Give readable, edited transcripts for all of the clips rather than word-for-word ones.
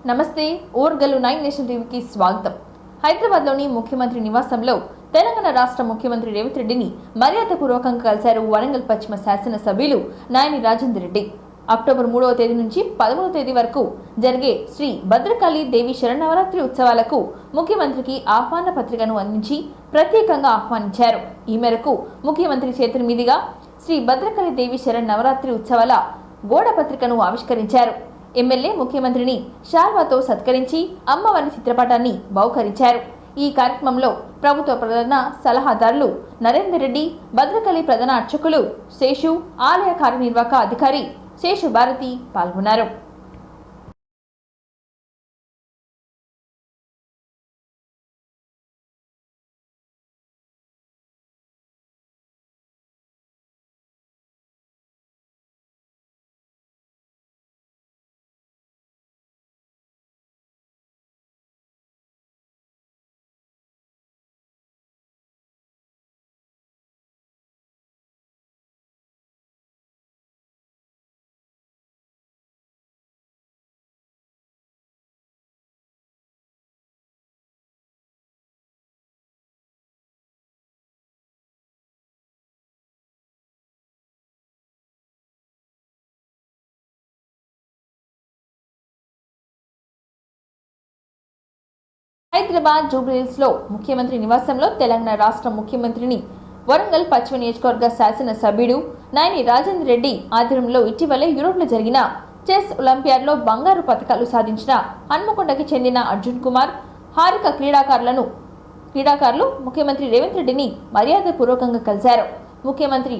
నమస్తే ఓర్గల్లు 9 నేషన్ టీవీకి స్వాగతం. హైదరాబాద్లోని ముఖ్యమంత్రి నివాసంలో తెలంగాణ రాష్ట్ర ముఖ్యమంత్రి రేవంత్ రెడ్డిని మర్యాదపూర్వకంగా కలిశారు వరంగల్ పశ్చిమ శాసన సభ్యులు నాయని రాజేందర్ రెడ్డి. అక్టోబర్ 3వ తేదీ నుంచి 13వ తేదీ వరకు జరిగే శ్రీ భద్రకాళి దేవి శరన్నవరాత్రి ఉత్సవాలకు ముఖ్యమంత్రికి ఆహ్వాన పత్రికను అందించి ప్రత్యేకంగా ఆహ్వానించారు. ఈ మేరకు ముఖ్యమంత్రి చేతుల మీదుగా శ్రీ భద్రకాళి దేవి శరన్నవరాత్రి ఉత్సవాల గోడ పత్రికను ఆవిష్కరించారు. ఎమ్మెల్యే ముఖ్యమంత్రిని శాల్వాతో సత్కరించి అమ్మవారి చిత్రపటాన్ని బహుకరించారు. ఈ కార్యక్రమంలో ప్రభుత్వ ప్రధాన సలహాదారులు నరేందర్ రెడ్డి, భద్రకాళి ప్రధాన అర్చకులు శేషు, ఆలయ కార్యనిర్వాహక అధికారి శేషు భారతి పాల్గొన్నారు. హైదరాబాద్ జూబ్లీహిల్స్ లో ముఖ్యమంత్రి నివాసంలో తెలంగాణ రాష్ట్ర ముఖ్యమంత్రిని వరంగల్ పశ్చిమ నియోజకవర్గ శాసన సభ్యుడు నాయని రాజేందర్ రెడ్డి ఆధ్వర్యంలో ఇటీవలే యూరోప్లో జరిగిన చెస్ ఒలింపియాడ్లో బంగారు పతకాలు సాధించిన హన్మకొండకి చెందిన అర్జున్ కుమార్, హారిక క్రీడాకారులు ముఖ్యమంత్రి రేవంత్ రెడ్డిని మర్యాదపూర్వకంగా కలిశారు. ముఖ్యమంత్రి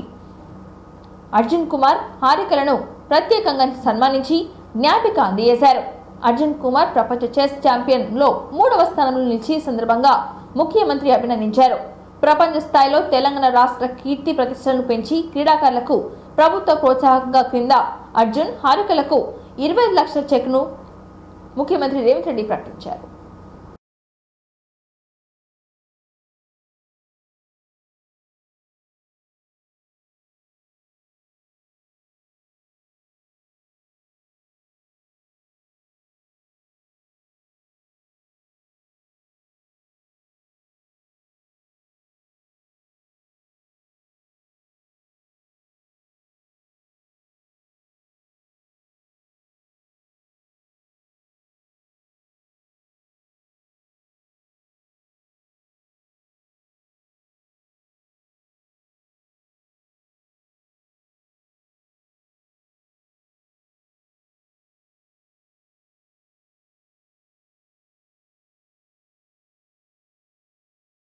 అర్జున్ కుమార్, హారికలను ప్రత్యేకంగా సన్మానించి జ్ఞాపిక అందజేశారు. అర్జున్ కుమార్ ప్రపంచ చెస్ ఛాంపియన్ లో 3వ స్థానంలో నిలిచి సందర్భంగా ముఖ్యమంత్రి అభినందించారు. ప్రపంచ స్థాయిలో తెలంగాణ రాష్ట్ర కీర్తి ప్రతిష్టలను పెంచి క్రీడాకారులకు ప్రభుత్వ ప్రోత్సాహకంగా క్రింద అర్జున్, హారికలకు 25 లక్షల చెక్ను ముఖ్యమంత్రి రేవంత్ రెడ్డి ప్రకటించారు.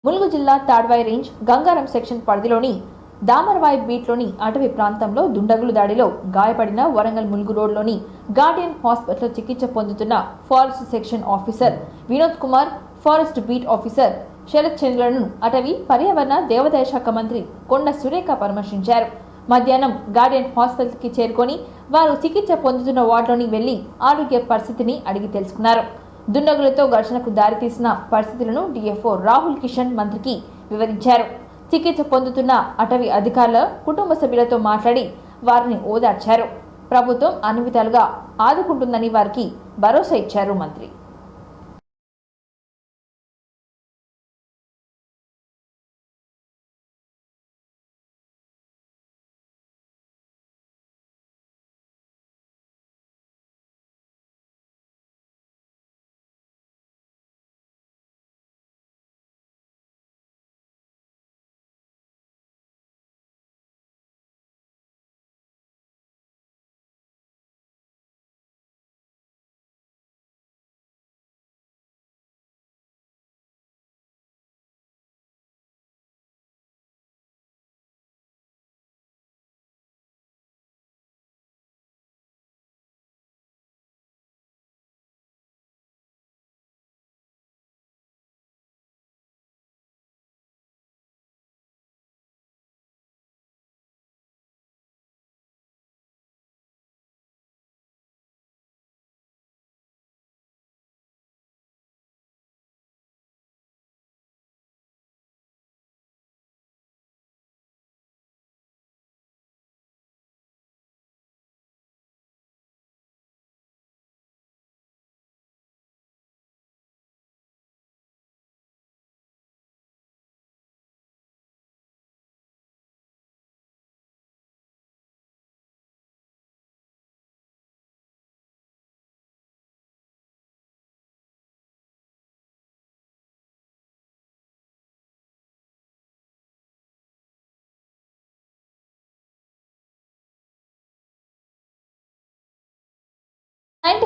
ములుగు జిల్లా తాడ్వాయి రేంజ్ గంగారం సెక్షన్ పరిధిలోని దామర్వాయి బీట్లోని అటవీ ప్రాంతంలో దుండగులు దాడిలో గాయపడిన వరంగల్ ములుగు రోడ్లోని గార్డియన్ హాస్పిటల్ చికిత్స పొందుతున్న forest section officer Vinod Kumar, forest beat officer Sharath చంద్రలను అటవీ పర్యావరణ దేవాదాయ శాఖ మంత్రి కొండ సురేఖ పరామర్శించారు. మధ్యాహ్నం గార్డియన్ హాస్పిటల్కి చేరుకొని వారు చికిత్స పొందుతున్న వార్డులోని వెళ్లి ఆరోగ్య పరిస్థితిని అడిగి తెలుసుకున్నారు. దుండగులతో ఘర్షణకు దారితీసిన పరిస్థితులను డిఎఫ్ఓ రాహుల్ కిషన్ మంత్రికి వివరించారు. చికిత్స పొందుతున్న అటవీ అధికారుల కుటుంబ సభ్యులతో మాట్లాడి వారిని ఓదార్చారు. ప్రభుత్వం అన్ని విధాలుగా ఆదుకుంటుందని వారికి భరోసా ఇచ్చారు మంత్రి.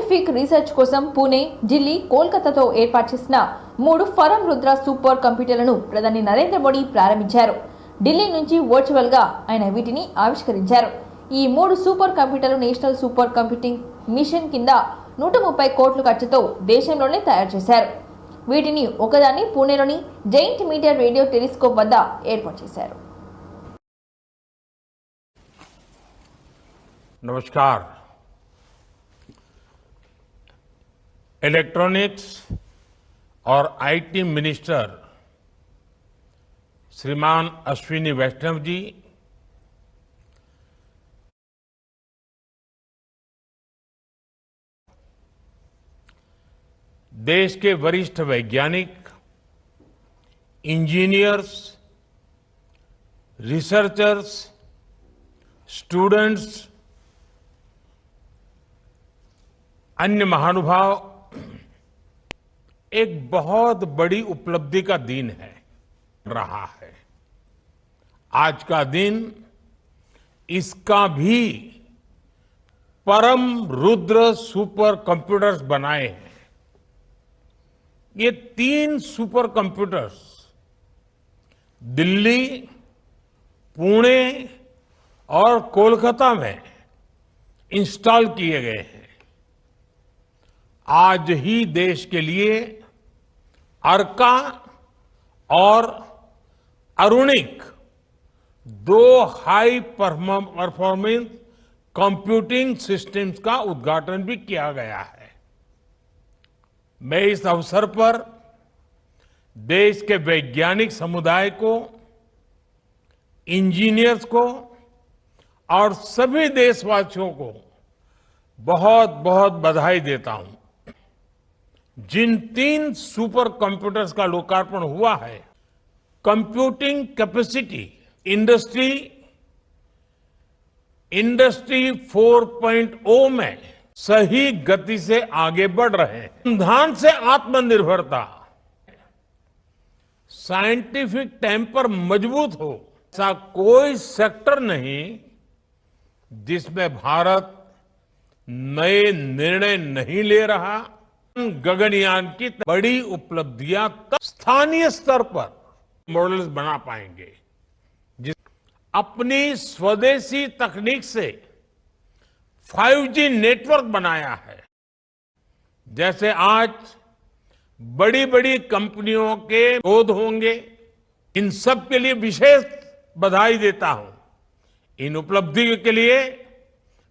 సైంటిఫిక్ రీసెర్చ్ కోసం పూణే, ఢిల్లీ, కోల్కతాతో ఏర్పాటు చేసిన 3 ఫరం రుద్ర సూపర్ కంప్యూటర్లను ప్రధాని నరేంద్ర మోడీ ప్రారంభించారు. ఢిల్లీ నుంచి వర్చువల్ గా ఆయన వీటిని ఆవిష్కరించారు. ఈ 3 సూపర్ కంప్యూటర్లు నేషనల్ సూపర్ కంప్యూటింగ్ మిషన్ కింద 130 కోట్ల ఖర్చుతో దేశంలోనే తయారు చేశారు. వీటిని ఒకదాన్ని పూణేలోని జైంట్ మీడియా రేడియో టెలిస్కోప్ వద్ద ఏర్పాటు చేశారు. नमस्कार। इलेक्ट्रॉनिक्स और आईटी मिनिस्टर श्रीमान अश्विनी वैष्णव जी, देश के वरिष्ठ वैज्ञानिक, इंजीनियर्स, रिसर्चर्स, स्टूडेंट्स, अन्य महानुभाव, एक बहुत बड़ी उपलब्धि का दिन है रहा है। आज का दिन इसका भी परम रुद्र सुपर कंप्यूटर्स बनाए हैं। ये 3 सुपर कंप्यूटर्स दिल्ली, पुणे और कोलकाता में इंस्टॉल किए गए हैं। आज ही देश के लिए अर्का और अरुणिक 2 हाई परफॉर्मेंस कंप्यूटिंग सिस्टम्स का उद्घाटन भी किया गया है। मैं इस अवसर पर देश के वैज्ञानिक समुदाय को, इंजीनियर्स को और सभी देशवासियों को बहुत बहुत बधाई देता हूं। जिन 3 सुपर कंप्यूटर्स का लोकार्पण हुआ है, कंप्यूटिंग कैपेसिटी इंडस्ट्री 4.0 में सही गति से आगे बढ़ रहे हैं। अनुसंधान से आत्मनिर्भरता, साइंटिफिक टेम्पर मजबूत हो, ऐसा कोई सेक्टर नहीं जिसमें भारत नए निर्णय नहीं ले रहा। गगनयान की बड़ी उपलब्धियां तब स्थानीय स्तर पर मॉडल्स बना पाएंगे जिस अपनी स्वदेशी तकनीक से 5G नेटवर्क बनाया है। जैसे आज बड़ी बड़ी कंपनियों के शोध होंगे, इन सब के लिए विशेष बधाई देता हूं। इन उपलब्धियों के लिए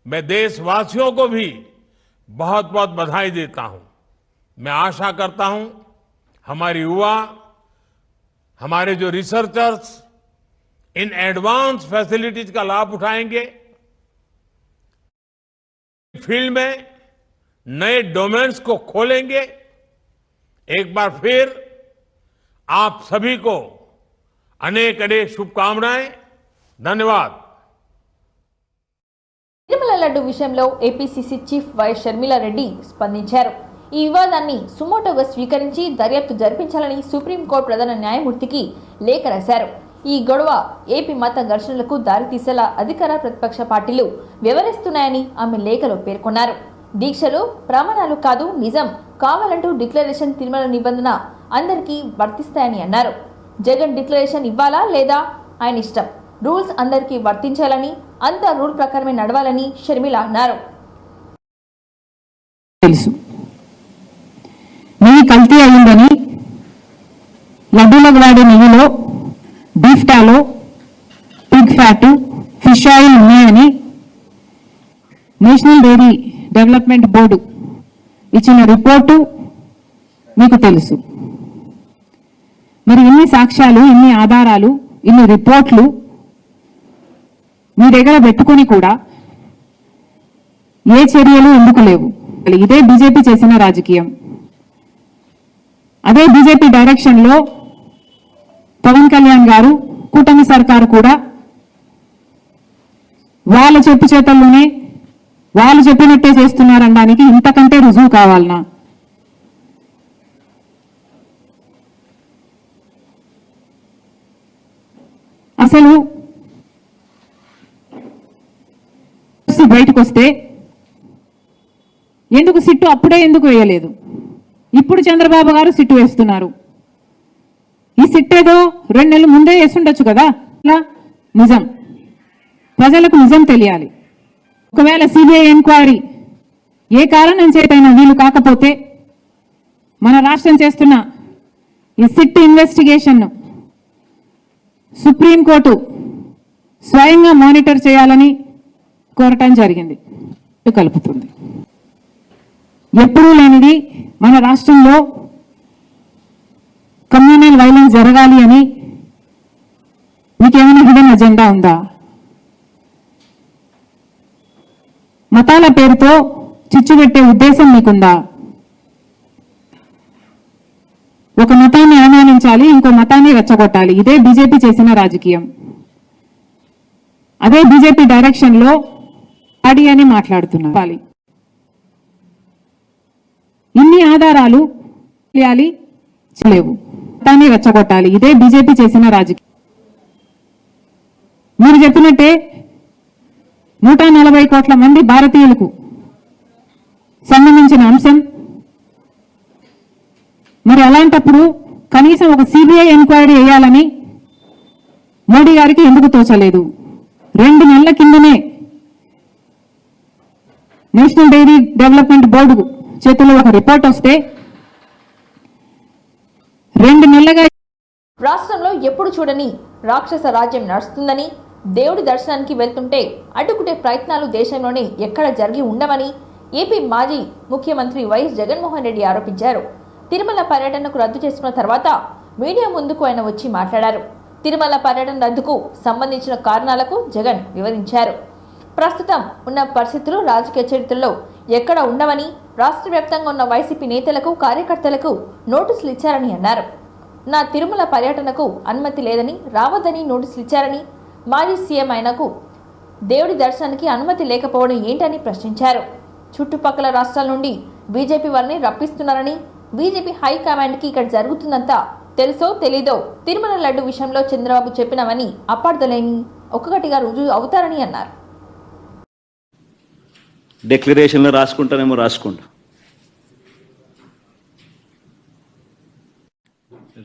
मैं देशवासियों को भी बहुत बहुत बधाई देता हूं। मैं आशा करता हूं हमारे युवा, हमारे जो रिसर्चर्स इन एडवांस फैसिलिटीज का लाभ उठाएंगे, फील्ड में नए डोमेन्स को खोलेंगे। एक बार फिर आप सभी को अनेक अनेक शुभकामनाएं। धन्यवाद। తిరుమల లడ్డు విషయంలో ఏపీసీసీ చీఫ్ వైఎస్ షర్మిలారెడ్డి స్పందించారు. ఈ వివాదాన్ని సుమోటోగా స్వీకరించి దర్యాప్తు జరిపించాలని సుప్రీంకోర్టు ప్రధాన న్యాయమూర్తికి లేఖ రాశారు. ఈ గొడవ ఏపీ మత ఘర్షణలకు దారితీసేలా అధికార ప్రతిపక్ష పార్టీలు వ్యవహరిస్తున్నాయని ఆమె లేఖలో పేర్కొన్నారు. దీక్షలు ప్రమాణాలు కాదు, నిజం కావాలంటూ డిక్లరేషన్ తిరుమల నిబంధన అందరికీ వర్తిస్తాయని అన్నారు. జగన్ డిక్లరేషన్ ఇవ్వాలా లేదా ఆయన ఇష్టం, రూల్స్ అందరికీ వర్తించాలని, అంతా రూల్ ప్రకారమే నడవాలని షర్మిల అన్నారు. తెలుసు నెయ్యి కల్తీ అయిందని, లడ్డూలకు వాడే నెయ్యిలో beef టాలో, Pig fat, fish oil ఉన్నాయని నేషనల్ డైరీ డెవలప్మెంట్ బోర్డు ఇచ్చిన రిపోర్టు మీకు తెలుసు. మరి ఇన్ని సాక్ష్యాలు, ఇన్ని ఆధారాలు, ఇన్ని రిపోర్ట్లు మీ దగ్గర పెట్టుకుని కూడా ఏ చర్యలు ఎందుకు లేవు? ఇదే బీజేపీ చేసిన రాజకీయం. అదే బీజేపీ డైరెక్షన్ లో పవన్ కళ్యాణ్ గారు, కూటమి సర్కారు కూడా వాళ్ళ చెప్పు చేతల్లోనే వాళ్ళు చెప్పినట్టే చేస్తున్నారనడానికి ఇంతకంటే రుజువు కావాలనా? అసలు బయటకు వస్తే ఎందుకు సిట్టు అప్పుడే ఎందుకు వేయలేదు? ఇప్పుడు చంద్రబాబు గారు సిట్టు వేస్తున్నారు. ఈ సిట్ ఏదో 2 నెలల ముందే వేస్తుండొచ్చు కదా. ఇలా నిజం, ప్రజలకు నిజం తెలియాలి. ఒకవేళ సిబిఐ ఎంక్వైరీ ఏ కారణం చేతైనా వీలు కాకపోతే మన రాష్ట్రం చేస్తున్న ఈ సిట్ ఇన్వెస్టిగేషన్ సుప్రీంకోర్టు స్వయంగా మానిటర్ చేయాలని కోరటం జరిగింది. కలుపుతుంది. ఎప్పుడూ లేనిది మన రాష్ట్రంలో కమ్యూనల్ వైలెన్స్ జరగాలి అని మీకేమైనా హిడెన్ అజెండా ఉందా? మతాల పేరుతో చిచ్చు పెట్టే ఉద్దేశం మీకుందా? ఒక మతాన్ని అవమానించాలి, ఇంకో మతాన్ని రెచ్చగొట్టాలి. ఇదే బీజేపీ చేసిన రాజకీయం. అదే బీజేపీ డైరెక్షన్ లో ఆడి అని మాట్లాడుతున్నారు. ఇన్ని ఆధారాలు తెలియాలి, లేవు. మతాన్ని రెచ్చగొట్టాలి. ఇదే బీజేపీ చేసిన రాజకీయం. మీరు చెప్పినట్టే 140 కోట్ల మంది భారతీయులకు సంబంధించిన అంశం. మరి అలాంటప్పుడు కనీసం ఒక సిబిఐ ఎంక్వైరీ వేయాలని మోడీ గారికి ఎందుకు తోచలేదు? 2 నెలల కిందనే నేషనల్ డైరీ డెవలప్మెంట్ బోర్డు చేతిలో ఒక రిపోర్ట్ వస్తే 2 నెలలుగా రాష్ట్రంలో ఎప్పుడు చూడని రాక్షస రాజ్యం నడుస్తుందని, దేవుడి దర్శనానికి వెళ్తుంటే అడ్డుకునే ప్రయత్నాలు దేశంలోనే ఎక్కడ జరిగి ఉండవని ఏపీ మాజీ ముఖ్యమంత్రి వైఎస్ జగన్మోహన్ రెడ్డి ఆరోపించారు. తిరుమల పర్యటనకు రద్దు చేసుకున్న తర్వాత మీడియా ముందుకు ఆయన వచ్చి మాట్లాడారు. తిరుమల పర్యటన రద్దుకు సంబంధించిన కారణాలకు జగన్ వివరించారు. ప్రస్తుతం ఉన్న పరిస్థితులు రాజకీయ చరిత్రలో ఎక్కడ ఉండవని, రాష్ట్ర వ్యాప్తంగా ఉన్న వైసీపీ నేతలకు, కార్యకర్తలకు నోటీసులు ఇచ్చారని అన్నారు. నా తిరుమల పర్యటనకు అనుమతి లేదని, రావద్దని నోటీసులు ఇచ్చారని, మాజీ సీఎం ఆయనకు దేవుడి దర్శనానికి అనుమతి లేకపోవడం ఏంటని ప్రశ్నించారు. చుట్టుపక్కల రాష్ట్రాల నుండి బీజేపీ వారిని రప్పిస్తున్నారని, బీజేపీ హైకమాండ్కి ఇక్కడ జరుగుతుందంతా తెలుసో తెలీదో తిరుమల లడ్డు విషయంలో చంద్రబాబు చెప్పినవని అపార్థలేని ఒక్కొక్కటిగా రుజువు అవుతారని అన్నారు. డిక్లరేషన్లో రాసుకుంటానేమో రాసుకుంటా.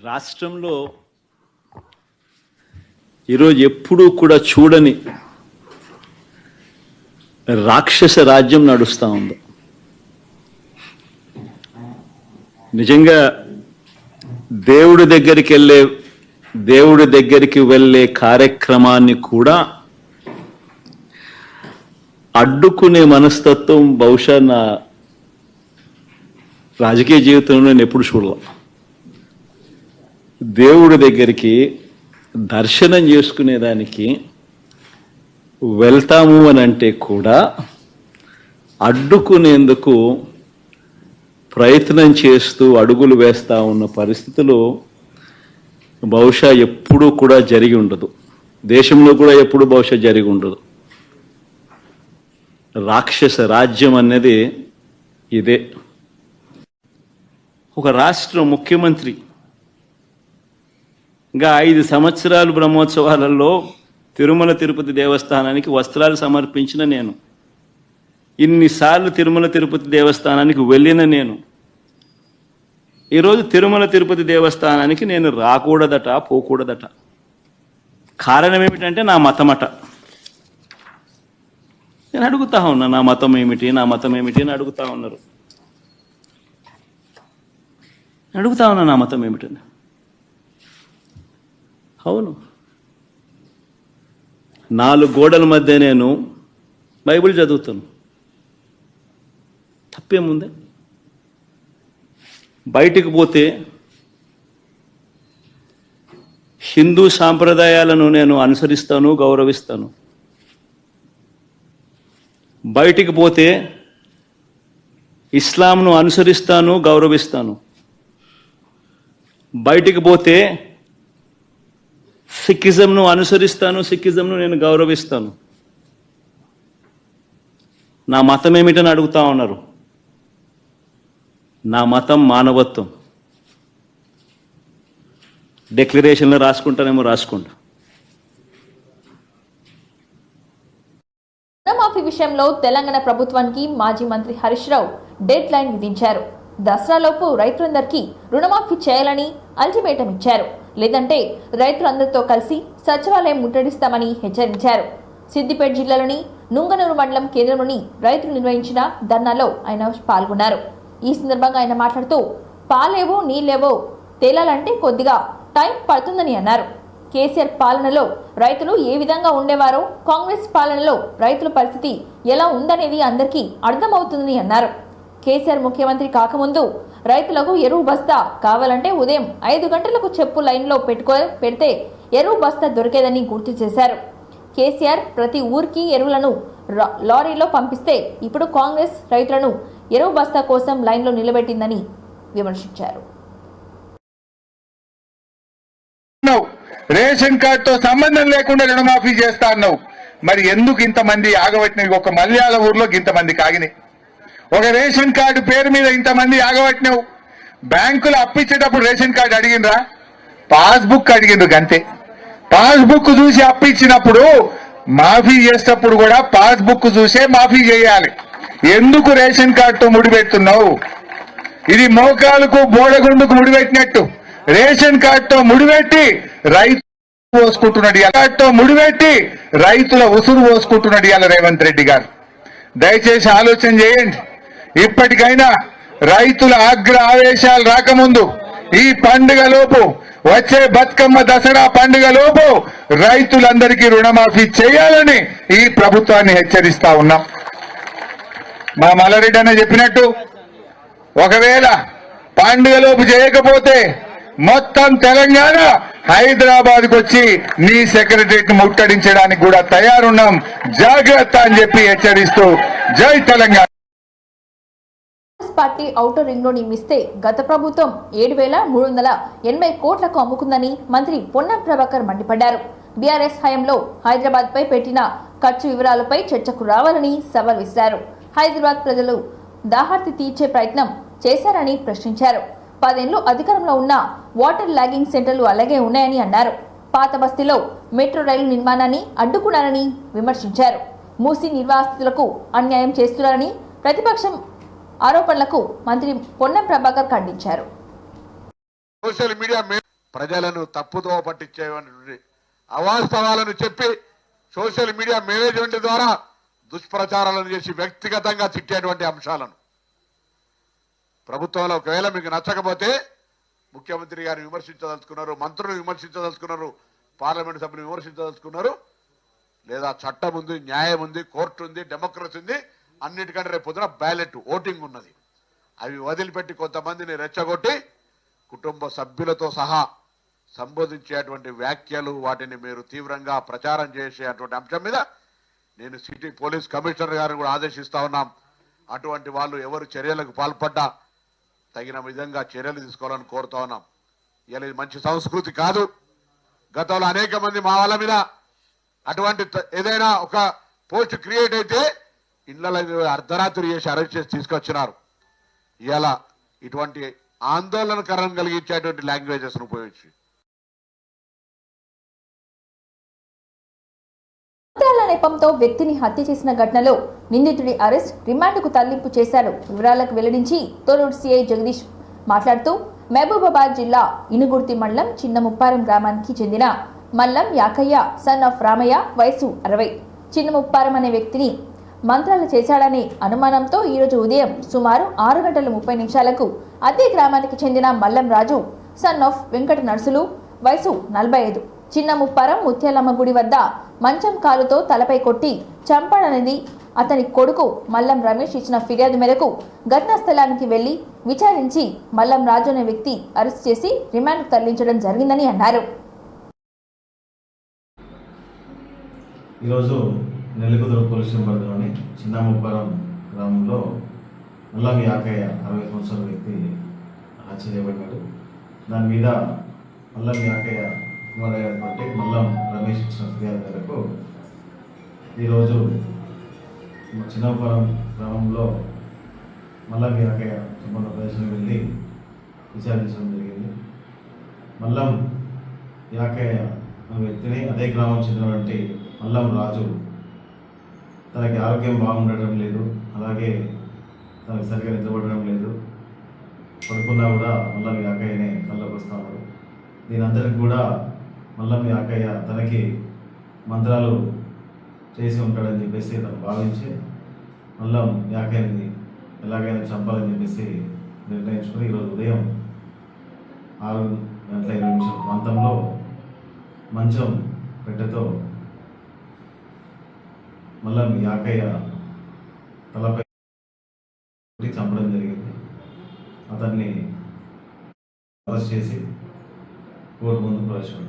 రాష్ట్రంలో ఈరోజు ఎప్పుడూ కూడా చూడని రాక్షస రాజ్యం నడుస్తూ ఉంది. నిజంగా దేవుడి దగ్గరికి వెళ్ళే కార్యక్రమాన్ని కూడా అడ్డుకునే మనస్తత్వం బహుశా నా రాజకీయ జీవితంలో నేను ఎప్పుడు చూడలే. దేవుడి దగ్గరికి దర్శనం చేసుకునేదానికి వెళ్తాము అని అంటే కూడా అడ్డుకునేందుకు ప్రయత్నం చేస్తూ అడుగులు వేస్తూ ఉన్న పరిస్థితులు బహుశా ఎప్పుడూ కూడా జరిగి ఉండదు. దేశంలో కూడా ఎప్పుడు బహుశా జరిగి ఉండదు. రాక్షస రాజ్యం అనేది ఇదే. ఒక రాష్ట్ర ముఖ్యమంత్రి ఇంకా 5 సంవత్సరాలు బ్రహ్మోత్సవాలలో తిరుమల తిరుపతి దేవస్థానానికి వస్త్రాలు సమర్పించిన నేను, ఇన్నిసార్లు తిరుమల తిరుపతి దేవస్థానానికి వెళ్ళిన నేను, ఈరోజు తిరుమల తిరుపతి దేవస్థానానికి నేను రాకూడదట, పోకూడదట. కారణం ఏమిటంటే నా మతమట. నేను అడుగుతా ఉన్నా, నా మతం ఏమిటి, నా మతం ఏమిటి అని అడుగుతా ఉన్నారు. అడుగుతా ఉన్నా నా మతం ఏమిటని. అవును, 4 గోడల మధ్య నేను బైబిల్ చదువుతాను. తప్పేముంది? బయటికి పోతే హిందూ సాంప్రదాయాలను నేను అనుసరిస్తాను, గౌరవిస్తాను. బయటికి పోతే ఇస్లాంను అనుసరిస్తాను, గౌరవిస్తాను. బయటికి పోతే సిక్కిజంను అనుసరిస్తాను, సిక్కిజంను నేను గౌరవిస్తాను. నా మతం ఏమిటని అడుగుతా ఉన్నారు. నా మతం మానవత్వం. డిక్లరేషన్లో రాసుకుంటానేమో రాసుకుంటా. రుణమాఫీ విషయంలో తెలంగాణ ప్రభుత్వానికి మాజీ మంత్రి హరీష్ రావు డెడ్ లైన్ విధించారు. దసరాలోపు రైతులందరికీ రుణమాఫీ చేయాలని అల్టిమేటం ఇచ్చారు. లేదంటే రైతులందరితో కలిసి సచివాలయం ముట్టడిస్తామని హెచ్చరించారు. సిద్దిపేట జిల్లాలోని నుంగనూరు మండలం కేంద్రంలోని రైతులు నిర్వహించిన ధర్నాలో ఆయన పాల్గొన్నారు. ఈ సందర్భంగా ఆయన మాట్లాడుతూ పాలేవో నీళ్లేవో తేలాలంటే కొద్దిగా టైం పడుతుందని అన్నారు. కేసీఆర్ పాలనలో రైతులు ఏ విధంగా ఉండేవారో కాంగ్రెస్ పాలనలో రైతుల పరిస్థితి ఎలా ఉందనేది అందరికీ అర్థమవుతుందని అన్నారు. కేసీఆర్ ముఖ్యమంత్రి కాకముందు రైతులకు ఎరువు బస్తా కావాలంటే ఉదయం 5 గంటలకు చెప్పు లైన్లో పెడితే ఎరువు బస్తా దొరికేదని గుర్తు చేశారు. కేసీఆర్ ప్రతి ఊరికి ఎరువులను లారీలో పంపిస్తే ఇప్పుడు కాంగ్రెస్ రైతులను ఎరువు బస్తా కోసం లైన్లో నిలబెట్టిందని విమర్శించారు. రేషన్ కార్డుతో సంబంధం లేకుండా రుణమాఫీ చేస్తా అన్నావు. మరి ఎందుకు ఇంతమంది ఆగబట్టినవి? ఒక మల్యాల ఊర్లో ఇంతమంది కాగినాయి. ఒక రేషన్ కార్డు పేరు మీద ఇంతమంది ఆగబట్టినావు. బ్యాంకులు అప్పిచ్చేటప్పుడు రేషన్ కార్డు అడిగిండ్రా? పాస్బుక్ అడిగిండ్రు గంతే. పాస్బుక్ చూసి అప్పిచ్చినప్పుడు మాఫీ చేసేటప్పుడు కూడా పాస్బుక్ చూసే మాఫీ చేయాలి. ఎందుకు రేషన్ కార్డుతో ముడిపెడుతున్నావు? ఇది మోకాలకు బోడగుండుకు ముడిపెట్టినట్టు. రేషన్ కార్డుతో ముడిపెట్టి రైతు పోసుకుంటున్నాడు. కార్డుతో ముడిపెట్టి రైతుల ఉసురు పోసుకుంటున్నాడు ఇవాళ రేవంత్ రెడ్డి గారు. దయచేసి ఆలోచన చేయండి. ఇప్పటికైనా రైతుల ఆగ్ర ఆవేశాలు రాకముందు ఈ పండుగలోపు, వచ్చే బతుకమ్మ దసరా పండుగలోపు రైతులందరికీ రుణమాఫీ చేయాలని ఈ ప్రభుత్వాన్ని హెచ్చరిస్తా ఉన్నాం. మా మల్లారెడ్డి అన్న చెప్పినట్టు ఒకవేళ పండుగలోపు చేయకపోతే మొత్తం తెలంగాణ హైదరాబాద్కు వచ్చి నీ సెక్రటరీని ముట్టడించడానికి కూడా తయారున్నాం, జాగ్రత్త అని చెప్పి హెచ్చరిస్తూ జై తెలంగాణ. పార్టీ ఔటర్ రింగ్ లో నిర్మిస్తే గత ప్రభుత్వం 7,380 కోట్లకు అమ్ముకుందని మంత్రి పొన్నం ప్రభాకర్ మండిపడ్డారు. బీఆర్ఎస్ హయాంలో హైదరాబాద్ పై పెట్టిన ఖర్చు వివరాలపై చర్చకు రావాలని సవాల్ విసిరారు. హైదరాబాద్ ప్రజలు దాహార్తి తీర్చే ప్రయత్నం చేశారని ప్రశ్నించారు. 10 ఏళ్లు అధికారంలో ఉన్న వాటర్ లాగింగ్ సెంటర్లు అలాగే ఉన్నాయని అన్నారు. పాత బస్తీలో మెట్రో రైలు నిర్మాణాన్ని అడ్డుకున్నారని విమర్శించారు. మూసీ నిర్వాసితులకు అన్యాయం చేస్తున్నారని ప్రతిపక్షం ఆరోపణలకు మంత్రి పొన్నం ప్రభాకర్ ఖండించారు. సోషల్ మీడియా ప్రజలను తప్పుదో పట్టించేటువంటి అవాస్తవాలను చెప్పి సోషల్ మీడియా మేనేజ్మెంట్ ద్వారా దుష్ప్రచారాలను చేసి వ్యక్తిగతంగా తిట్టేటువంటి అంశాలను ప్రభుత్వంలో ఒకవేళ మీకు నచ్చకపోతే ముఖ్యమంత్రి గారిని విమర్శించదలుచుకున్నారు, మంత్రులను విమర్శించదలుచుకున్నారు, పార్లమెంట్ సభ్యులు విమర్శించదలుచుకున్నారు, లేదా చట్టం ఉంది, న్యాయం ఉంది, కోర్టు ఉంది, డెమోక్రసీ ఉంది. అన్నిటికంటే రేపు పొద్దున బ్యాలెట్ ఓటింగ్ ఉన్నది. అవి వదిలిపెట్టి కొంతమందిని రెచ్చగొట్టి కుటుంబ సభ్యులతో సహా సంబోధించేటువంటి వ్యాఖ్యలు, వాటిని మీరు తీవ్రంగా ప్రచారం చేసేటువంటి అంశం మీద నేను సిటీ పోలీస్ కమిషనర్ గారిని కూడా ఆదేశిస్తా ఉన్నాం. అటువంటి వాళ్ళు ఎవరు చర్యలకు పాల్పడ్డా తగిన విధంగా చర్యలు తీసుకోవాలని కోరుతా ఉన్నాం. ఇలా ఇది మంచి సంస్కృతి కాదు. గతంలో అనేక మంది మా వాళ్ళ మీద అటువంటి ఏదైనా ఒక పోస్ట్ క్రియేట్ అయితే ఇళ్లలో అర్ధరాత్రి చేసి అరెస్ట్ చేసి తీసుకొచ్చినారు. ఇలా ఇటువంటి ఆందోళనకరం కలిగించేటువంటి లాంగ్వేజెస్ ఉపయోగించి నెపంతో వ్యక్తిని హత్య చేసిన ఘటనలో నిందితుడి అరెస్ట్, రిమాండ్కు తరలింపు చేశారు. వివరాలకు వెల్లడించి తొలూరు సిఐ జగదీష్ మాట్లాడుతూ మహబూబాబాద్ జిల్లా ఇనుగుర్తి మండలం చిన్న ముప్పారం గ్రామానికి చెందిన మల్లం యాకయ్య సన్ ఆఫ్ రామయ్య, వయసు 60, చిన్న ముప్పారం అనే వ్యక్తిని మంత్రాలు చేశాడనే అనుమానంతో ఈరోజు ఉదయం సుమారు 6:30 అదే గ్రామానికి చెందిన మల్లం రాజు సన్ ఆఫ్ వెంకట నర్సులు, వయసు 45, చిన్న ముప్పారం ముత్యాలమ్మ గుడి వద్ద మంచం కాలుతో తలపై కొట్టి చంపాడనేది అతని కొడుకు మల్లం రమేష్ ఇచ్చిన ఫిర్యాదు మేరకు ఘటనా స్థలానికి వెళ్లి విచారించి మల్లం రాజు అనే వ్యక్తి అరెస్ట్ చేసి రిమాండ్కు తరలించడం జరిగిందని అన్నారు. ఈరోజు నెల్లికుదురు పోలీస్ స్టేషన్ పరిధిలోని చిన్న ముప్పారం గ్రామంలో మల్లం యాకయ్య 60 సంవత్సరాల వ్యక్తి హత్య చేయబడ్డాడు. దాని మీద మల్లం యాకయ్య కుమారైనటువంటి మల్లం రమేష్ ఇచ్చిన ఫిర్యాదు మేరకు ఈరోజు చిన్నపురం గ్రామంలో మల్లం యాకయ్య సంబంధ ప్రదేశానికి వెళ్ళి విచారించడం జరిగింది. మల్లం యాకయ్య అనే వ్యక్తిని అదే గ్రామం చెందినటువంటి మల్లం రాజు తనకి ఆరోగ్యం బాగుండటం లేదు, అలాగే తనకు సరిగా నిద్రపడడం లేదు, పడుకున్నా కూడా మల్లం యాకయ్యనే కళ్ళకు వస్తూ ఉన్నారు. దీని అంతటికి కూడా మల్లం యాకయ్య తనకి మంత్రాలు చేసి ఉంటాడని చెప్పేసి తను భావించి మల్లం యాకయ్యని ఎలాగైనా చంపాలని చెప్పేసి నిర్ణయించుకుని ఈరోజు ఉదయం 6:20 ప్రాంతంలో మంచం పెట్టెతో మల్లం యాకయ్య తలపై చంపడం జరిగింది. అతన్ని అరెస్ట్ చేసి కోర్టు ముందు ప్రవేశపెట్టారు.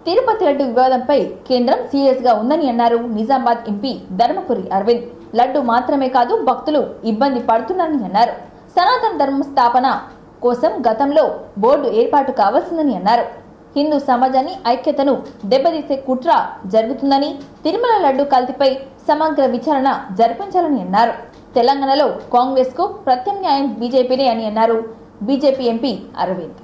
తిరుపతి లడ్డు వివాదంపై కేంద్రం సీరియస్ గా ఉందని అన్నారు నిజామాబాద్ ఎంపీ ధర్మపురి అరవింద్. లడ్డు మాత్రమే కాదు భక్తులు ఇబ్బంది పడుతున్నారని అన్నారు. సనాతన ధర్మం స్థాపన కోసం గతంలో బోర్డు ఏర్పాటు కావాల్సిందని అన్నారు. హిందూ సమాజాన్ని ఐక్యతను దెబ్బతీసే కుట్ర జరుగుతుందని, తిరుమల లడ్డు కల్తీపై సమగ్ర విచారణ జరిపించాలని అన్నారు. తెలంగాణలో కాంగ్రెస్ కు ప్రత్యామ్నాయం బీజేపీనే అని అన్నారు బీజేపీ ఎంపీ అరవింద్.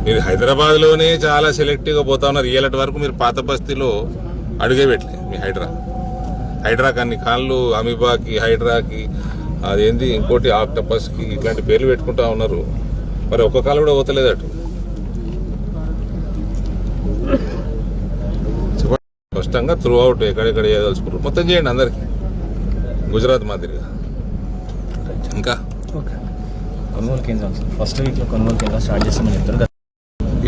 మీరు హైదరాబాద్లోనే చాలా సెలెక్టివ్గా పోతా ఉన్నారు. ఏలటి వరకు మీరు పాత బస్తీలో అడుగే పెట్టలేదు. మీ హైడ్రాకి అన్ని కాళ్ళు, అమీబాకి, హైడ్రాకి, అదేంది ఇంకోటి ఆక్టోపస్కి, ఇట్లాంటి పేర్లు పెట్టుకుంటా ఉన్నారు. మరి ఒక్క కాలు కూడా పోతలేదు అటు. స్పష్టంగా త్రూ అవుట్ ఎక్కడెక్కడ చేయదలుచుకున్నారు మొత్తం చేయండి అందరికీ, గుజరాత్ మాదిరిగా. ఇంకా కొనుగోలు కేంద్రాలు ఫస్ట్ వీక్లో కొనుగోలు కేంద్రాలు స్టార్ట్ చేస్తామని చెప్తారు.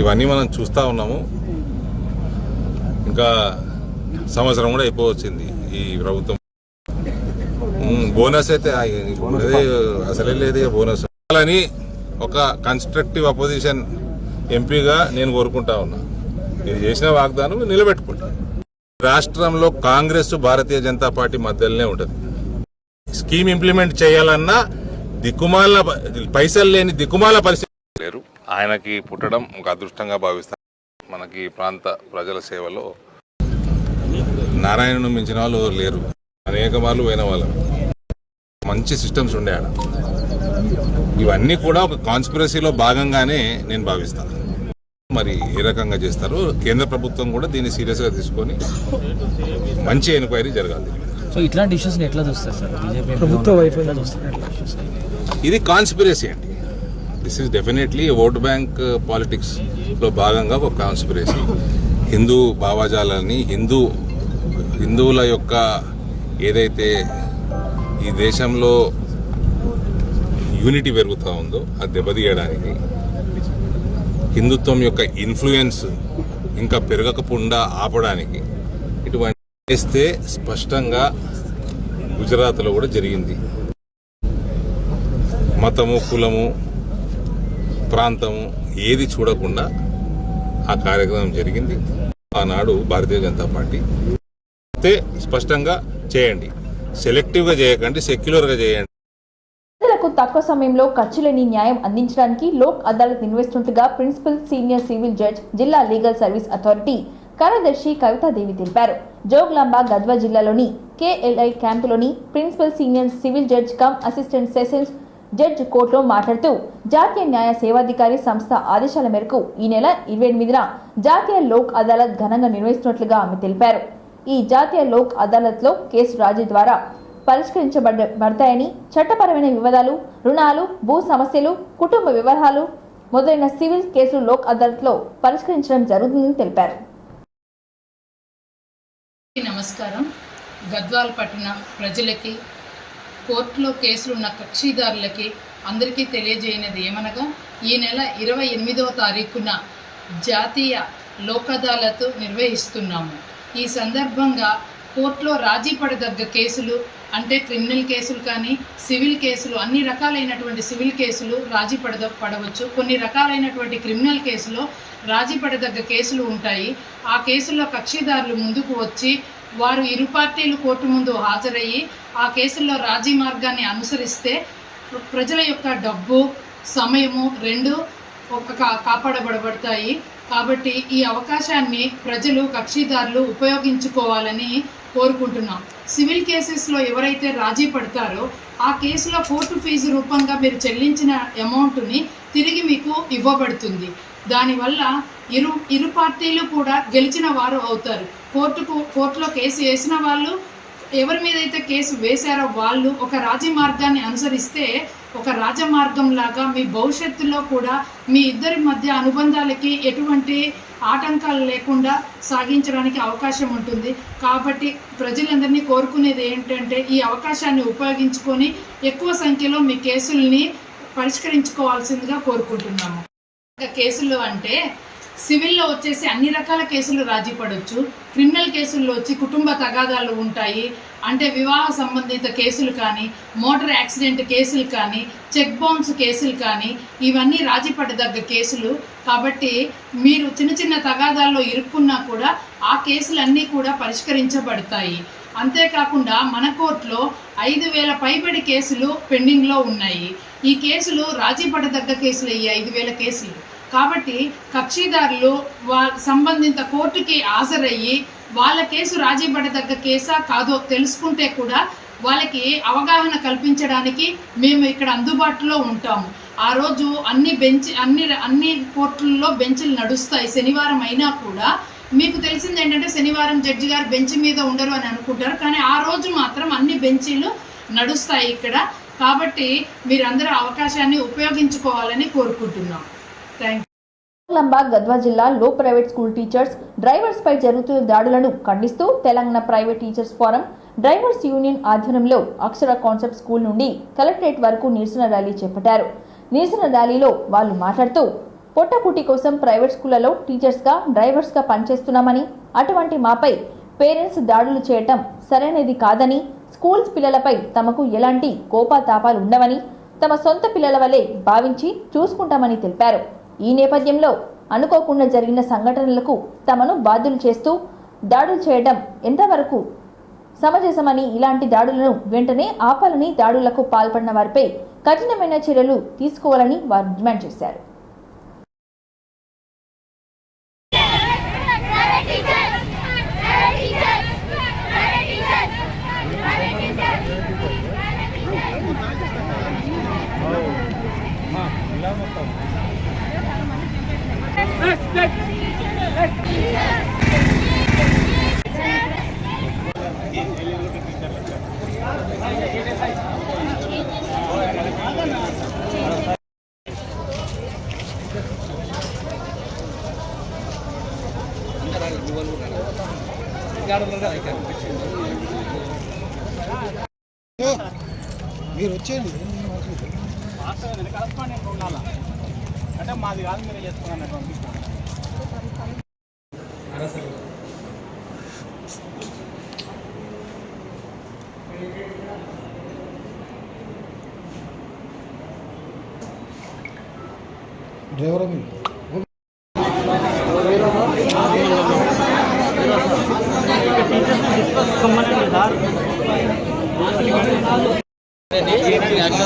ఇవన్నీ మనం చూస్తూ ఉన్నాము. ఇంకా సంవత్సరం కూడా అయిపోవచ్చింది ఈ ప్రభుత్వం. బోనస్ అయితే అసలే లేదు బోనస్ అని ఒక కన్స్ట్రక్టివ్ అపోజిషన్ ఎంపీగా నేను కోరుకుంటా ఉన్నా. మీరు చేసిన వాగ్దానం నిలబెట్టుకుంటా. రాష్ట్రంలో కాంగ్రెస్ భారతీయ జనతా పార్టీ మధ్యలోనే ఉంటుంది. స్కీమ్ ఇంప్లిమెంట్ చేయాలన్నా దిక్కుమాల పైసలు లేని దిక్కుమాల పరిస్థితి లేరు. ఆయనకి పుట్టడం ఒక అదృష్టంగా భావిస్తాను. మనకి ప్రాంత ప్రజల సేవలో నారాయణను మించిన వాళ్ళు లేరు. అనేక మార్లు పోయిన వాళ్ళు, మంచి సిస్టమ్స్ ఉండే ఆడ. ఇవన్నీ కూడా ఒక కాన్స్పిరసీలో భాగంగానే నేను భావిస్తాను. మరి ఏ రకంగా చేస్తారు, కేంద్ర ప్రభుత్వం కూడా దీన్ని సీరియస్గా తీసుకొని మంచి ఎంక్వైరీ జరగాలి. సో ఇట్లాంటి ఇష్యూస్ ఎట్లా చూస్తారు సార్ బీజేపీ ప్రభుత్వం వైపు? ఇది కాన్స్పిరసీ అండి. This is definitely vote bank politics లో భాగంగా ఒక కాన్స్పిరసీ. హిందూ భావజాలాన్ని, హిందువుల యొక్క ఏదైతే ఈ దేశంలో యూనిటీ పెరుగుతూ ఉందో అది దెబ్బతీయడానికి, హిందుత్వం యొక్క ఇన్ఫ్లుయెన్స్ ఇంకా పెరగకుండా ఆపడానికి ఇటువంటి చేస్తే స్పష్టంగా గుజరాత్లో కూడా జరిగింది. మతము, కులము, ప్రాంతము ఏది చూడకుండా ఆ కార్యక్రమం జరిగింది. ఆనాడు భారతీయ జనతా పార్టీ స్పష్టంగా చేయండి, సెలెక్టివ్గా చేయకండి, సెక్యులర్గా చేయండి. ప్రజలకు తక్కువ సమయంలో ఖర్చు లేని న్యాయం అందించడానికి లోక్ అదాలత్ నిర్వహిస్తున్నట్టుగా ప్రిన్సిపల్ సీనియర్ సివిల్ జడ్జ్, జిల్లా లీగల్ సర్వీస్ అథారిటీ కార్యదర్శి కవితాదేవి తెలిపారు. జోగులాంబ గద్వాల జిల్లాలోని కేఎల్ఐ క్యాంపులోని principal senior civil judge cum assistant sessions judge కోర్టులో మాట్లాడుతూ, జాతీయ న్యాయ సేవాధికారి సంస్థ ఆదేశాల మేరకు ఈ నెల 28న జాతీయ లోక్ అదాలత్ ఘనంగా నిర్వహిస్తున్నట్లుగా ఆమె తెలిపారు. ఈ జాతీయ లోక్ అదాలత్లో కేసు రాజీ ద్వారా పరిష్కరించబడతాయని, చట్టపరమైన వివాదాలు, రుణాలు, భూ సమస్యలు, కుటుంబ వ్యవహారాలు మొదలైన సివిల్ కేసులు లోక్ అదాలత్లో పరిష్కరించడం జరుగుతుందని తెలిపారు. నమస్కారం. గద్వాల పట్టణ ప్రజలకి, కోర్టులో కేసులున్న కక్షిదారులకి అందరికీ తెలియజేయనిది ఏమనగా, ఈ నెల 28వ తారీఖున జాతీయ లోక్ అదాలత్ నిర్వహిస్తున్నాము. ఈ సందర్భంగా కోర్టులో రాజీ పడదగ్గ కేసులు అంటే క్రిమినల్ కేసులు కానీ, సివిల్ కేసులు, అన్ని రకాలైనటువంటి సివిల్ కేసులు రాజీ పడవచ్చు. కొన్ని రకాలైనటువంటి క్రిమినల్ కేసులో రాజీ పడదగ్గ కేసులు ఉంటాయి. ఆ కేసుల్లో కక్షిదారులు ముందుకు వచ్చి వారు ఇరు పార్టీలు కోర్టు ముందు హాజరయ్యి ఆ కేసుల్లో రాజీ మార్గాన్ని అనుసరిస్తే ప్రజల యొక్క డబ్బు, సమయము రెండు కాపాడబడతాయి. కాబట్టి ఈ అవకాశాన్ని ప్రజలు, కక్షిదారులు ఉపయోగించుకోవాలని కోరుకుంటున్నాం. సివిల్ కేసెస్లో ఎవరైతే రాజీ పడతారో ఆ కేసులో కోర్టు ఫీజు రూపంగా మీరు చెల్లించిన అమౌంట్ని తిరిగి మీకు ఇవ్వబడుతుంది. దానివల్ల ఇరు పార్టీలు కూడా గెలిచిన వారు అవుతారు. కోర్టులో కేసు వేసిన వాళ్ళు, ఎవరి మీద అయితే కేసు వేశారో వాళ్ళు ఒక రాజీ మార్గాన్ని అనుసరిస్తే ఒక రాజమార్గం లాగా మీ భవిష్యత్తులో కూడా మీ ఇద్దరి మధ్య అనుబంధాలకి ఎటువంటి ఆటంకాలు లేకుండా సాగించడానికి అవకాశం ఉంటుంది. కాబట్టి ప్రజలందరినీ కోరుకునేది ఏంటంటే ఈ అవకాశాన్ని ఉపయోగించుకొని ఎక్కువ సంఖ్యలో మీ కేసుల్ని పరిష్కరించుకోవాల్సిందిగా కోరుకుంటున్నాము. కేసులు అంటే సివిల్లో వచ్చేసి అన్ని రకాల కేసులు రాజీ పడవచ్చు. క్రిమినల్ కేసుల్లో వచ్చి కుటుంబ తగాదాలు ఉంటాయి. అంటే వివాహ సంబంధిత కేసులు కానీ, మోటార్ యాక్సిడెంట్ కేసులు కానీ, చెక్ బౌన్స్ కేసులు కానీ, ఇవన్నీ రాజీ పడదగ్గ కేసులు. కాబట్టి మీరు చిన్న చిన్న తగాదాల్లో ఇరుక్కున్నా కూడా ఆ కేసులన్నీ కూడా పరిష్కరించబడతాయి. అంతేకాకుండా మన కోర్టులో 5,000 పైబడి కేసులు పెండింగ్లో ఉన్నాయి. ఈ కేసులు రాజీ పడదగ్గ కేసులు, ఈ 5,000 కేసులు. కాబట్టి కక్షిదారులు సంబంధిత కోర్టుకి హాజరయ్యి వాళ్ళ కేసు రాజీ పడదగ్గ కేసా కాదో తెలుసుకుంటే కూడా వాళ్ళకి అవగాహన కల్పించడానికి మేము ఇక్కడ అందుబాటులో ఉంటాము. ఆ రోజు అన్ని కోర్టుల్లో బెంచ్లు నడుస్తాయి. శనివారం అయినా కూడా మీకు తెలిసింది ఏంటంటే శనివారం జడ్జి గారు బెంచ్ మీద ఉండరు అని అనుకుంటారు, కానీ ఆ రోజు మాత్రం అన్ని బెంచీలు నడుస్తాయి ఇక్కడ. కాబట్టి మీరందరూ అవకాశాన్ని ఉపయోగించుకోవాలని కోరుకుంటున్నాం. గద్వాల జిల్లా లో ప్రైవేట్ స్కూల్ టీచర్స్, డ్రైవర్స్ పై జరుగుతున్న దాడులను ఖండిస్తూ Telangana private teachers forum, drivers union ఆధ్వర్యంలో అక్షర కాన్సెప్ట్ స్కూల్ నుండి కలెక్టరేట్ వరకు నిరసన ర్యాలీ చేపట్టారు. నిరసన ర్యాలీలో వాళ్ళు మాట్లాడుతూ పొట్టకుటి కోసం ప్రైవేట్ స్కూళ్లలో టీచర్స్గా, డ్రైవర్స్గా పనిచేస్తున్నామని, అటువంటి మాపై పేరెంట్స్ దాడులు చేయటం సరైనది కాదని, స్కూల్స్ పిల్లలపై తమకు ఎలాంటి కోపతాపాలు ఉండవని, తమ సొంత పిల్లల వలె భావించి చూసుకుంటామని తెలిపారు. ఈ నేపథ్యంలో అనుకోకుండా జరిగిన సంఘటనలకు తమను బాధ్యులు చేస్తూ దాడులు చేయడం ఎంతవరకు సమంజసమని, ఇలాంటి దాడులను వెంటనే ఆపాలని, దాడులకు పాల్పడిన వారిపై కఠినమైన చర్యలు తీసుకోవాలని వారు డిమాండ్ చేశారు. మీరు వచ్చేయండి అంటే మాది కాదు, మీరు చేసుకున్నాను. డ్రైవర్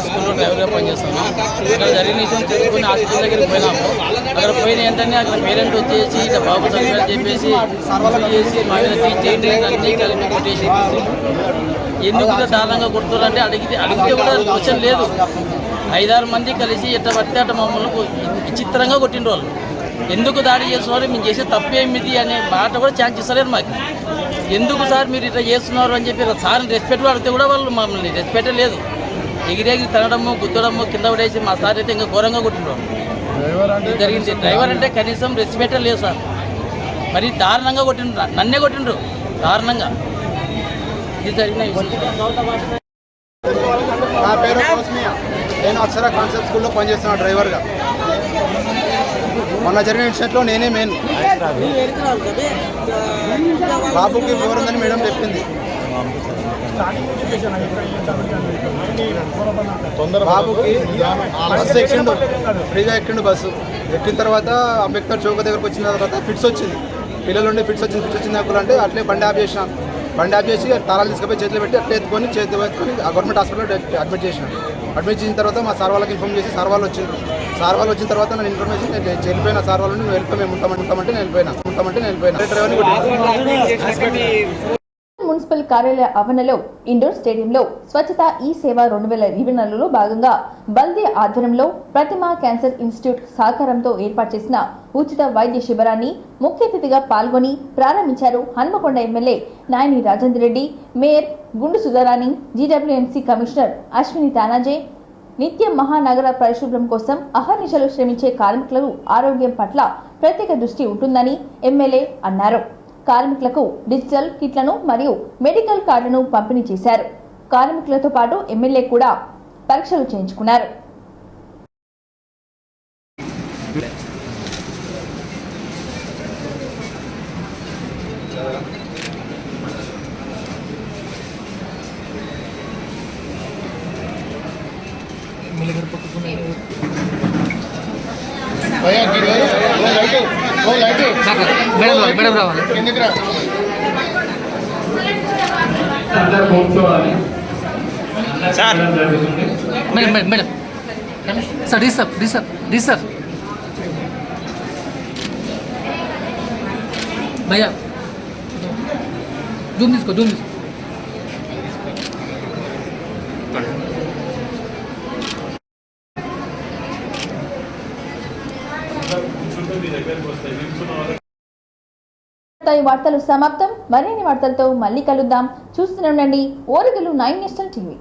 స్కూల్లో డ్రైవర్గా పనిచేస్తాను. ఇక్కడ జరిగిన విషయం తెలుసుకుని హాస్పిటల్ దగ్గరికి పోయినాము. అక్కడ పోయిన ఏంటంటే అక్కడ పేరెంట్ వచ్చేసి ఇట్లా బాబు చదివారు చెప్పేసి చేసి మా మీద చేయండి అన్నీ కలిపి కొట్టేసి ఎందుకు దారుణంగా కొడుతున్నారంటే అడిగితే కూడా క్వశ్చన్ లేదు. 5-6 మంది కలిసి ఎట్ట పడితే అట్ట మమ్మల్ని విచిత్రంగా కొట్టిన వాళ్ళు. ఎందుకు దాడి చేస్తున్నారు, మేము చేసే తప్పేమిది అనే మాట కూడా ఛాన్స్ ఇస్తలేరు మాకు. ఎందుకు సార్ మీరు ఇట్లా చేస్తున్నారు అని చెప్పి సార్ని రెస్పెక్ట్ అడిగితే కూడా వాళ్ళు మమ్మల్ని రెస్పెక్టే లేదు. ఎగిరెగిరి తనడము, గుద్దడము, కింద పడేసి మా సార్ అయితే ఇంకా ఘోరంగా కొట్టినారు జరిగింది. డ్రైవర్ అంటే కనీసం రెస్పెక్టే లేదు సార్. మరి దారుణంగా కొట్టిండ్రు, నన్నే కొట్టిండ్రు దారుణంగా. ఇది జరిగిన విషయం. నా పేరు కోస్మియా. నేను అక్షర కాన్సెప్ట్ స్కూల్లో పనిచేస్తున్నాను డ్రైవర్గా. మొన్న జరిగిన ఇన్సిడెంట్లో నేనే మెయిన్. బాబుకి ఫీవర్ ఉందని మేడం చెప్పింది. బాబుకి బస్సు ఎక్కిండు, ఫ్రీగా ఎక్కిండు బస్సు. ఎక్కిన తర్వాత అంబేద్కర్ చౌక దగ్గరకు వచ్చిన తర్వాత ఫిట్స్ వచ్చింది. పిల్లలు ఉండి ఫిట్స్ వచ్చింది అంటే అట్లే బండి ఆఫ్ చేసినాను. బండి ఆఫ్ చేసి తాళాలు తీసుకుపోయి చేతిలో పెట్టి అట్లా ఎత్తుకొని ఆ గవర్నమెంట్ హాస్పిటల్లో అడ్మిట్ చేసినాను. అడ్మిట్ చేసిన తర్వాత మా సార్ వాళ్ళకి ఇన్ఫార్మ్ చేసి సార్ వాళ్ళు వచ్చిండ్రు. సార్ వాళ్ళు వచ్చిన తర్వాత నేను ఇన్ఫర్మేషన్ నేను వెళ్ళిపోయిన. సార్ వాళ్ళు నువ్వు వెళ్ళిపోయి మేము ఉంటామంటే నేను వెళ్ళిపోయినా. డ్రైవర్ని మున్సిపల్ కార్యాలయ ఆవరణలో ఇండోర్ స్టేడియంలో స్వచ్ఛత ఈ సేవ 2024లో భాగంగా బల్దే ఆధ్వర్యంలో ప్రతిమ క్యాన్సర్ ఇన్స్టిట్యూట్ సహకారంతో ఏర్పాటు చేసిన ఉచిత వైద్య శిబిరాన్ని ముఖ్య అతిథిగా పాల్గొని ప్రారంభించారు హన్మకొండ ఎమ్మెల్యే నాయని రాజేందర్ రెడ్డి, మేయర్ గుండు సుధారాణి, జీడబ్ల్యూఎంసీ కమిషనర్ అశ్విని తానాజే. నిత్యం మహానగర పరిశుభ్రం కోసం అహర్నిశలు శ్రమించే కార్మికులకు ఆరోగ్యం పట్ల ప్రత్యేక దృష్టి ఉంటుందని ఎమ్మెల్యే అన్నారు. కార్మికులకు డిజిటల్ కిట్లను మరియు మెడికల్ కార్డును పంపిణీ చేశారు. కార్మికులతో పాటు ఎమ్మెల్యే కూడా పరీక్షలు చేయించుకున్నారు. మేడం రావాలి. సార్ మేడం సార్ డిస్టర్ భయ్యా జూమ్ తీసుకో. ఈ వార్తలు సమాప్తం. మరిన్ని వార్తలతో మళ్ళీ కలుద్దాం. చూస్తూనే ఉండండి ఓరుగల్లు 9 నేషనల్ టీవీ.